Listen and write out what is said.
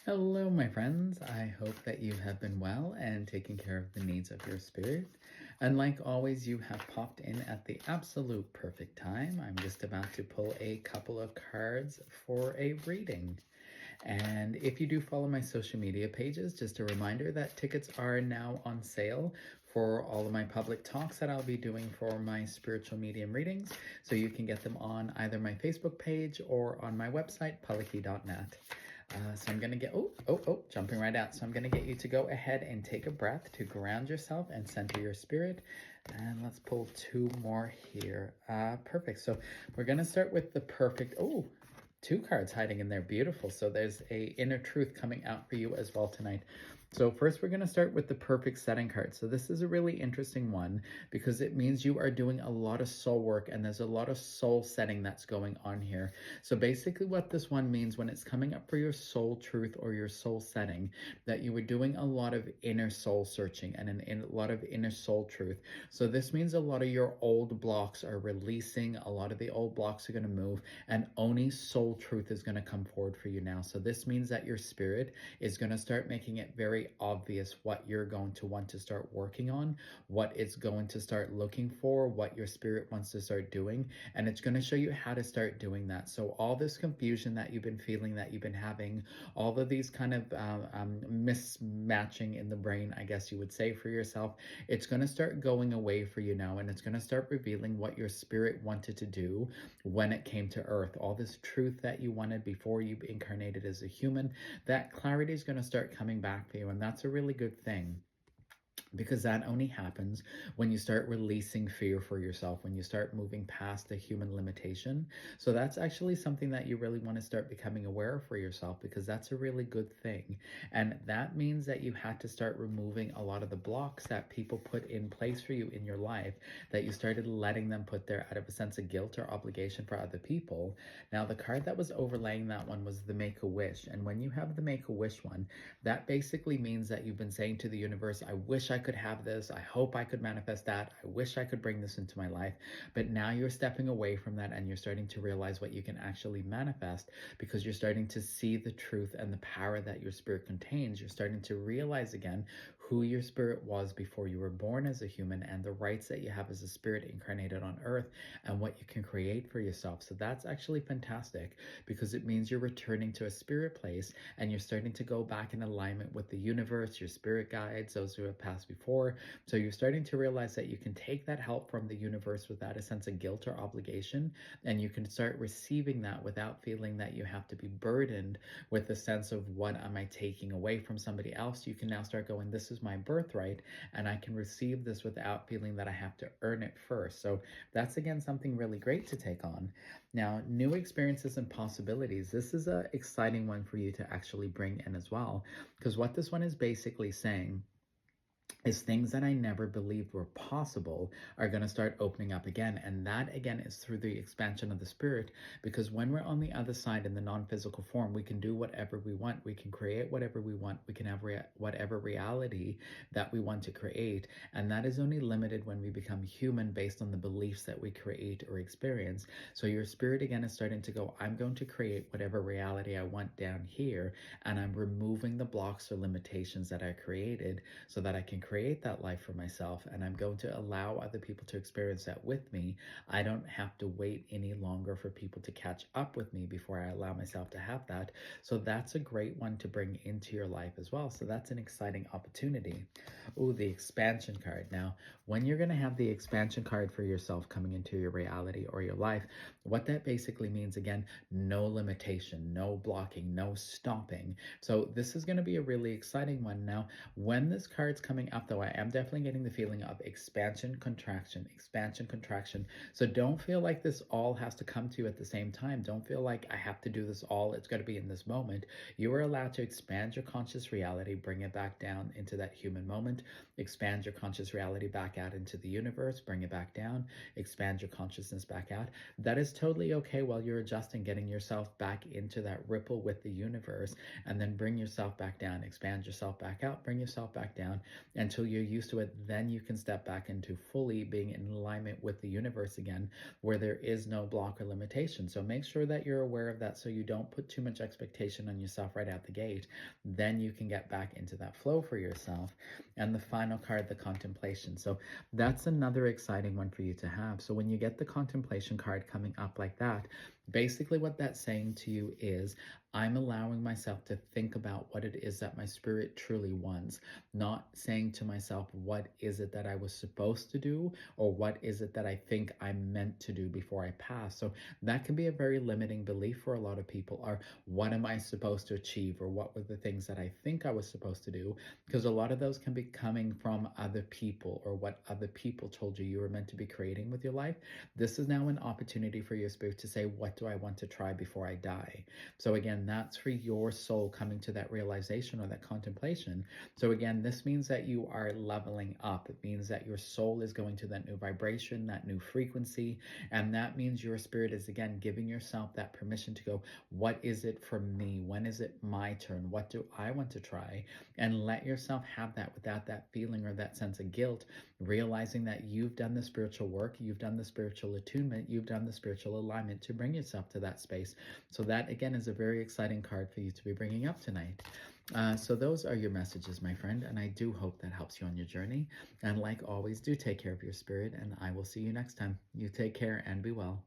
Hello, my friends. I hope that you have been well and taking care of the needs of your spirit. And like always, you have popped in at the absolute perfect time. I'm just about to pull a couple of cards for a reading. And if you do follow my social media pages, just a reminder that tickets are now on sale for all of my public talks that I'll be doing for my spiritual medium readings. So you can get them on either my Facebook page or on my website, paleki.net. So I'm going to get, jumping right out. So I'm going to get you to go ahead and take a breath to ground yourself and center your spirit. And let's pull two more here. Perfect. So we're going to start with the perfect, two cards hiding in there. Beautiful. So there's a inner truth coming out for you as well tonight. So first we're going to start with the perfect setting card. So this is a really interesting one because it means you are doing a lot of soul work and there's a lot of soul setting that's going on here. So basically what this one means when it's coming up for your soul truth or your soul setting, that you were doing a lot of inner soul searching and a lot of inner soul truth. So this means a lot of your old blocks are releasing, a lot of the old blocks are going to move, and only soul truth is going to come forward for you now. So this means that your spirit is going to start making it very obvious what you're going to want to start working on, what it's going to start looking for, what your spirit wants to start doing, and it's going to show you how to start doing that. So all this confusion that you've been feeling, that you've been having, all of these kind of mismatching in the brain, I guess you would say, for yourself, it's going to start going away for you now, and it's going to start revealing what your spirit wanted to do when it came to earth. All this truth that you wanted before you incarnated as a human, that clarity is going to start coming back for you, and that's a really good thing. Because that only happens when you start releasing fear for yourself, when you start moving past the human limitation. So that's actually something that you really want to start becoming aware of for yourself, because that's a really good thing. And that means that you had to start removing a lot of the blocks that people put in place for you in your life, that you started letting them put there out of a sense of guilt or obligation for other people. Now, the card that was overlaying that one was the Make-A-Wish. And when you have the Make-A-Wish one, that basically means that you've been saying to the universe, I wish I could have this. I hope I could manifest that. I wish I could bring this into my life. But now you're stepping away from that and you're starting to realize what you can actually manifest, because you're starting to see the truth and the power that your spirit contains. You're starting to realize again who your spirit was before you were born as a human, and the rights that you have as a spirit incarnated on earth, and what you can create for yourself. So that's actually fantastic, because it means you're returning to a spirit place and you're starting to go back in alignment with the universe, your spirit guides, those who have passed before. So you're starting to realize that you can take that help from the universe without a sense of guilt or obligation, and you can start receiving that without feeling that you have to be burdened with the sense of, what am I taking away from somebody else? You can now start going, this is my birthright, and I can receive this without feeling that I have to earn it first. So that's again something really great to take on. Now, new experiences and possibilities. This is an exciting one for you to actually bring in as well, because what this one is basically saying is things that I never believed were possible are going to start opening up again. And that again is through the expansion of the spirit, because when we're on the other side in the non-physical form, we can do whatever we want. We can create whatever we want. We can have whatever reality that we want to create. And that is only limited when we become human based on the beliefs that we create or experience. So your spirit again is starting to go, I'm going to create whatever reality I want down here. And I'm removing the blocks or limitations that I created so that I can create that life for myself, and I'm going to allow other people to experience that with me. I don't have to wait any longer for people to catch up with me before I allow myself to have that. So that's a great one to bring into your life as well. So that's an exciting opportunity. Oh, the expansion card. Now, when you're going to have the expansion card for yourself coming into your reality or your life, what that basically means, again, no limitation, no blocking, no stopping. So this is going to be a really exciting one. Now, when this card's coming up though, I am definitely getting the feeling of expansion, contraction, expansion, contraction. So don't feel like this all has to come to you at the same time. Don't feel like I have to do this all. It's got to be in this moment. You are allowed to expand your conscious reality, bring it back down into that human moment, expand your conscious reality back out into the universe, bring it back down, expand your consciousness back out. That is totally okay while you're adjusting, getting yourself back into that ripple with the universe, and then bring yourself back down, expand yourself back out, bring yourself back down until you're used to it. Then you can step back into fully being in alignment with the universe again, where there is no block or limitation. So make sure that you're aware of that so you don't put too much expectation on yourself right out the gate. Then you can get back into that flow for yourself. And the final card, the contemplation. So that's another exciting one for you to have. So when you get the contemplation card coming up like that, basically what that's saying to you is, I'm allowing myself to think about what it is that my spirit truly wants, not saying to myself, what is it that I was supposed to do, or what is it that I think I'm meant to do before I pass. So that can be a very limiting belief for a lot of people, or what am I supposed to achieve, or what were the things that I think I was supposed to do, because a lot of those can be coming from other people, or what other people told you were meant to be creating with your life. This is now an opportunity for your spirit to say, what do I want to try before I die? So again, that's for your soul coming to that realization or that contemplation. So again, this means that you are leveling up. It means that your soul is going to that new vibration, that new frequency, and that means your spirit is again giving yourself that permission to go, what is it for me? When is it my turn? What do I want to try? And let yourself have that without that feeling or that sense of guilt, realizing that you've done the spiritual work, you've done the spiritual attunement, you've done the spiritual alignment to bring yourself to that space. So that again is a very exciting card for you to be bringing up tonight. So those are your messages, my friend, and I do hope that helps you on your journey. And like always, do take care of your spirit, and I will see you next time. You take care and be well.